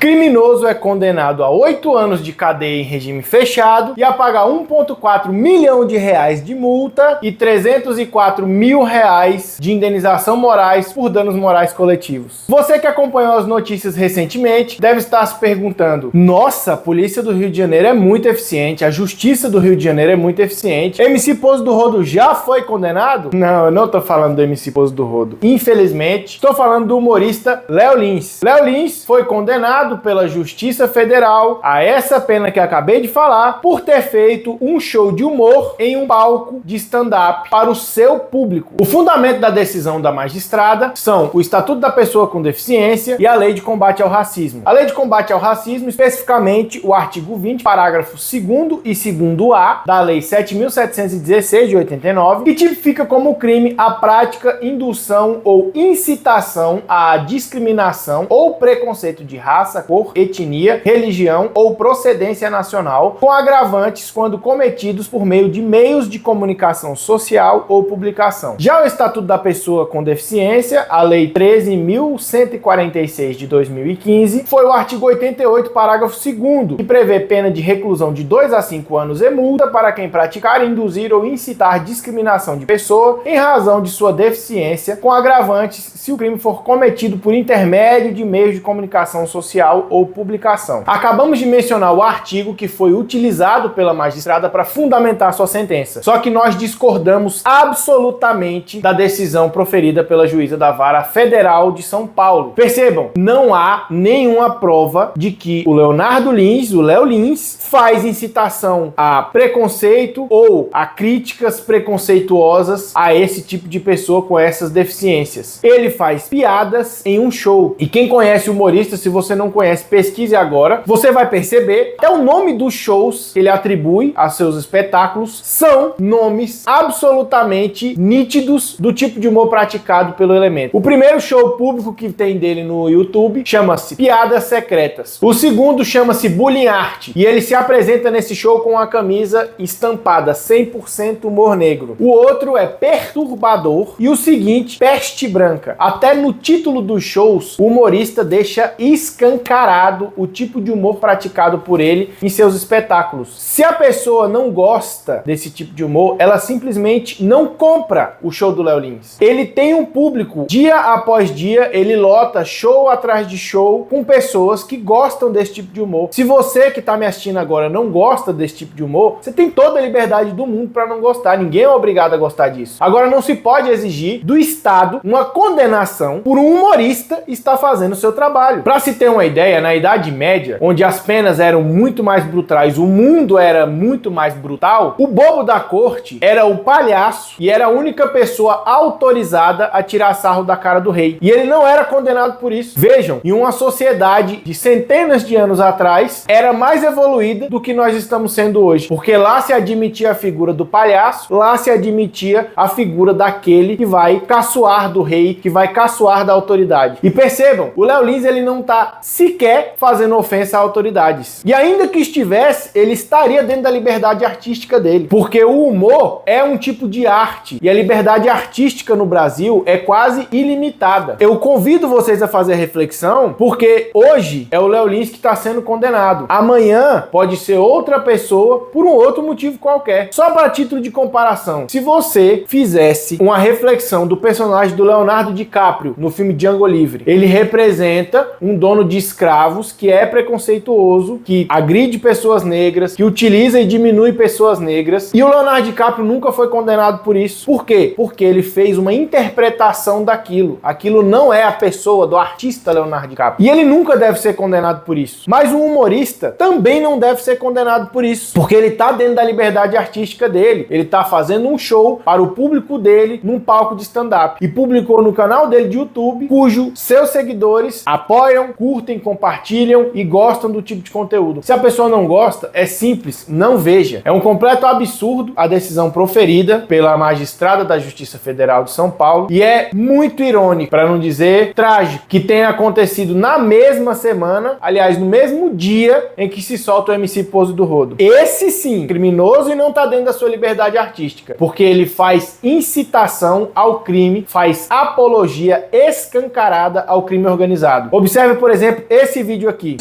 Criminoso é condenado a 8 anos de cadeia em regime fechado e a pagar 1,4 milhão de reais de multa e 304 mil reais de indenização morais por danos morais coletivos. Você que acompanhou as notícias recentemente deve estar se perguntando: nossa, a polícia do Rio de Janeiro é muito eficiente, a justiça do Rio de Janeiro é muito eficiente. MC Pose do Rodo já foi condenado? Não, eu não tô falando do MC Pose do Rodo. Infelizmente, estou falando do humorista Léo Lins. Léo Lins foi condenado pela Justiça Federal a essa pena que acabei de falar por ter feito um show de humor em um palco de stand-up para o seu público. O fundamento da decisão da magistrada são o Estatuto da Pessoa com Deficiência e a Lei de Combate ao Racismo. A Lei de Combate ao Racismo, especificamente o artigo 20, parágrafo 2º e 2º-A da Lei 7.716 de 89, que tipifica como crime a prática, indução ou incitação à discriminação ou preconceito de raça, cor, etnia, religião ou procedência nacional, com agravantes quando cometidos por meio de meios de comunicação social ou publicação. Já o Estatuto da Pessoa com Deficiência, a Lei 13.146 de 2015, foi o artigo 88, parágrafo 2º, que prevê pena de reclusão de 2 a 5 anos e multa para quem praticar, induzir ou incitar discriminação de pessoa em razão de sua deficiência, com agravantes se o crime for cometido por intermédio de meios de comunicação social ou publicação. Acabamos de mencionar o artigo que foi utilizado pela magistrada para fundamentar sua sentença. Só que nós discordamos absolutamente da decisão proferida pela juíza da Vara Federal de São Paulo. Percebam, não há nenhuma prova de que o Leonardo Lins, o Léo Lins, faz incitação a preconceito ou a críticas preconceituosas a esse tipo de pessoa com essas deficiências. Ele faz piadas em um show. E quem conhece o humorista, se você não conhece, pesquise agora. Você vai perceber até o nome dos shows que ele atribui a seus espetáculos são nomes absolutamente nítidos do tipo de humor praticado pelo elemento. O primeiro show público que tem dele no YouTube chama-se Piadas Secretas. O segundo chama-se Bullying Art. E ele se apresenta nesse show com uma camisa estampada 100% humor negro. O outro é Perturbador. E o seguinte, Peste Branca. Até no título dos shows, o humorista deixa escancarado o tipo de humor praticado por ele em seus espetáculos. Se a pessoa não gosta desse tipo de humor, ela simplesmente não compra o show do Léo Lins. Ele tem um público, dia após dia, ele lota show atrás de show com pessoas que gostam desse tipo de humor. Se você que está me assistindo agora não gosta desse tipo de humor, você tem toda a liberdade do mundo para não gostar. Ninguém é obrigado a gostar disso. Agora, não se pode exigir do Estado uma condenação por um humorista estar fazendo o seu trabalho. Para se ter uma ideia, na Idade Média, onde as penas eram muito mais brutais, o mundo era muito mais brutal, o bobo da corte era o palhaço e era a única pessoa autorizada a tirar sarro da cara do rei. E ele não era condenado por isso. Vejam, em uma sociedade de centenas de anos atrás, era mais evoluída do que nós estamos sendo hoje. Porque lá se admitia a figura do palhaço, lá se admitia a figura daquele que vai caçoar do rei, que vai caçoar da autoridade. E percebam, o Léo Lins, ele não está sequer fazendo ofensa a autoridades. E ainda que estivesse, ele estaria dentro da liberdade artística dele. Porque o humor é um tipo de arte. E a liberdade artística no Brasil é quase ilimitada. Eu convido vocês a fazer reflexão, porque hoje é o Léo Lins que está sendo condenado. Amanhã pode ser outra pessoa por um outro motivo qualquer. Só para título de comparação, se você fizesse uma reflexão do personagem do Leonardo DiCaprio no filme Django Livre, ele representa um dono de escravos que é preconceituoso, que agride pessoas negras, que utiliza e diminui pessoas negras, e o Leonardo DiCaprio nunca foi condenado por isso. Por quê? Porque ele fez uma interpretação daquilo. Aquilo não é a pessoa do artista Leonardo DiCaprio. E ele nunca deve ser condenado por isso. Mas um humorista também não deve ser condenado por isso, porque ele tá dentro da liberdade artística dele. Ele tá fazendo um show para o público dele num palco de stand-up. E publicou no canal dele de YouTube, cujo seus seguidores apoiam, curtem, compartilham e gostam do tipo de conteúdo. Se a pessoa não gosta, é simples, não veja. É um completo absurdo a decisão proferida pela magistrada da Justiça Federal de São Paulo e é muito irônico, para não dizer trágico, que tenha acontecido na mesma semana, aliás, no mesmo dia em que se solta o MC Pose do Rodo. Esse sim, criminoso e não tá dentro da sua liberdade artística, porque ele faz incitação ao crime, faz apologia escancarada ao crime organizado. Observe, por exemplo, esse vídeo aqui.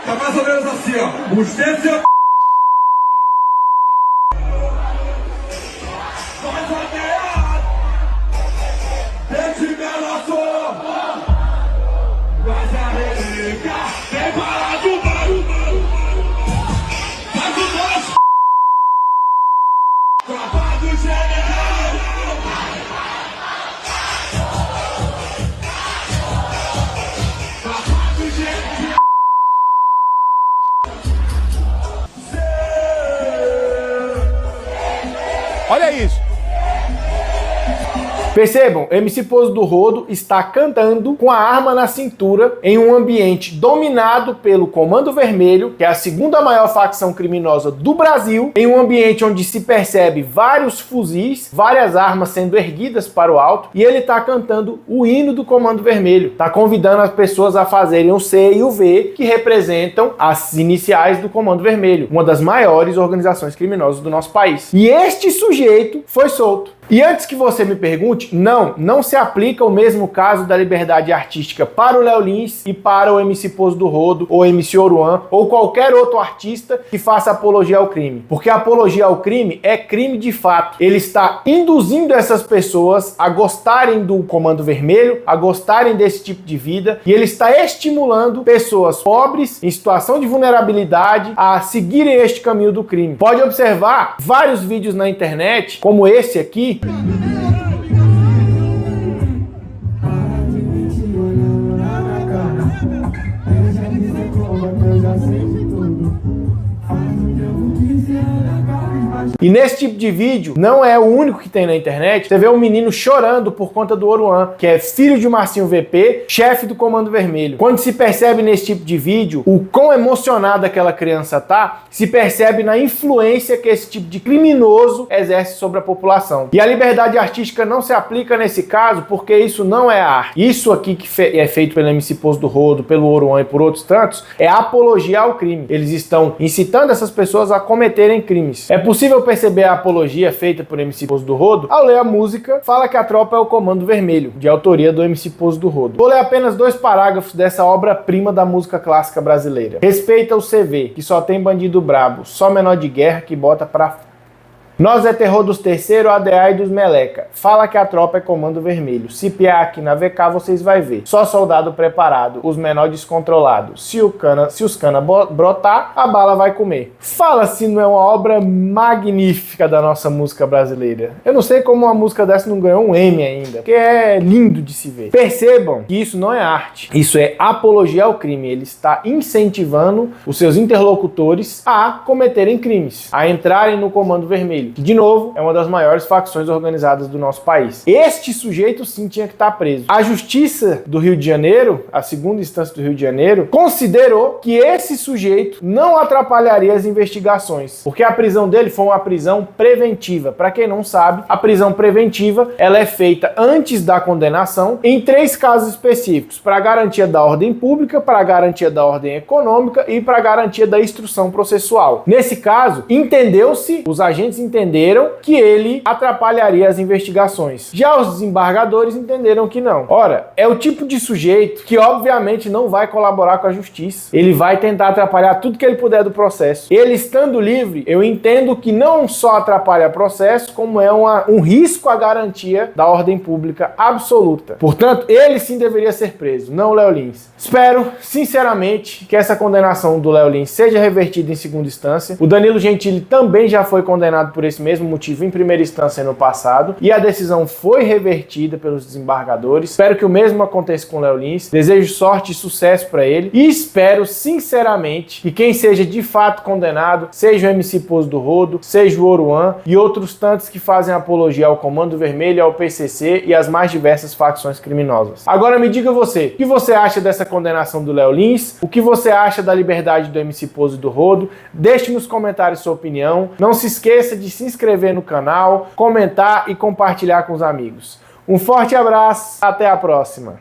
Tá mais ou menos assim, ó. Os dedos e olha isso. Percebam, MC Pose do Rodo está cantando com a arma na cintura em um ambiente dominado pelo Comando Vermelho, que é a segunda maior facção criminosa do Brasil, em um ambiente onde se percebe vários fuzis, várias armas sendo erguidas para o alto, e ele está cantando o hino do Comando Vermelho. Está convidando as pessoas a fazerem o C e o V, que representam as iniciais do Comando Vermelho, uma das maiores organizações criminosas do nosso país. E este sujeito foi solto. E antes que você me pergunte, não se aplica o mesmo caso da liberdade artística para o Léo Lins e para o MC Pose do Rodo, ou MC Oruan, ou qualquer outro artista que faça apologia ao crime. Porque a apologia ao crime é crime de fato. Ele está induzindo essas pessoas a gostarem do Comando Vermelho, a gostarem desse tipo de vida, e ele está estimulando pessoas pobres, em situação de vulnerabilidade, a seguirem este caminho do crime. Pode observar vários vídeos na internet, como esse aqui, e nesse tipo de vídeo, não é o único que tem na internet, você vê um menino chorando por conta do Oruan, que é filho de Marcinho VP, chefe do Comando Vermelho. Quando se percebe nesse tipo de vídeo o quão emocionada aquela criança tá, se percebe na influência que esse tipo de criminoso exerce sobre a população. E a liberdade artística não se aplica nesse caso porque isso não é arte. Isso aqui que é feito pelo MC Pose do Rodo, pelo Oruan e por outros tantos, é apologia ao crime. Eles estão incitando essas pessoas a cometerem crimes. É possível perceber a apologia feita por MC Pose do Rodo ao ler a música Fala que a Tropa é o Comando Vermelho, de autoria do MC Pose do Rodo. Vou ler apenas 2 parágrafos dessa obra-prima da música clássica brasileira. Respeita o CV, que só tem bandido brabo, só menor de guerra que bota pra... Nós é terror dos terceiros, ADA e dos meleca. Fala que a tropa é Comando Vermelho. Se piar aqui na VK, vocês vai ver. Só soldado preparado, os menores descontrolados. Se os cana brotar, a bala vai comer. Fala se não é uma obra magnífica da nossa música brasileira. Eu não sei como uma música dessa não ganhou um M ainda, porque é lindo de se ver. Percebam que isso não é arte. Isso é apologia ao crime. Ele está incentivando os seus interlocutores a cometerem crimes, a entrarem no Comando Vermelho, que, de novo, é uma das maiores facções organizadas do nosso país. Este sujeito, sim, tinha que estar preso. A Justiça do Rio de Janeiro, a segunda instância do Rio de Janeiro, considerou que esse sujeito não atrapalharia as investigações, porque a prisão dele foi uma prisão preventiva. Para quem não sabe, a prisão preventiva, ela é feita antes da condenação em 3 casos específicos: para garantia da ordem pública, para garantia da ordem econômica e para garantia da instrução processual. Nesse caso, entendeu-se, os agentes entenderam que ele atrapalharia as investigações. Já os desembargadores entenderam que não. Ora, é o tipo de sujeito que obviamente não vai colaborar com a justiça. Ele vai tentar atrapalhar tudo que ele puder do processo. Ele estando livre, eu entendo que não só atrapalha o processo, como é um risco à garantia da ordem pública absoluta. Portanto, ele sim deveria ser preso, não o Léo Lins. Espero, sinceramente, que essa condenação do Léo Lins seja revertida em segunda instância. O Danilo Gentili também já foi condenado por esse mesmo motivo em primeira instância no passado, e a decisão foi revertida pelos desembargadores. Espero que o mesmo aconteça com o Léo Lins. Desejo sorte e sucesso para ele, e espero sinceramente que quem seja de fato condenado seja o MC Pose do Rodo, seja o Oruan e outros tantos que fazem apologia ao Comando Vermelho, ao PCC e às mais diversas facções criminosas. Agora me diga você, o que você acha dessa condenação do Léo Lins? O que você acha da liberdade do MC Pose do Rodo? Deixe nos comentários sua opinião. Não se esqueça de se inscrever no canal, comentar e compartilhar com os amigos. Um forte abraço, até a próxima!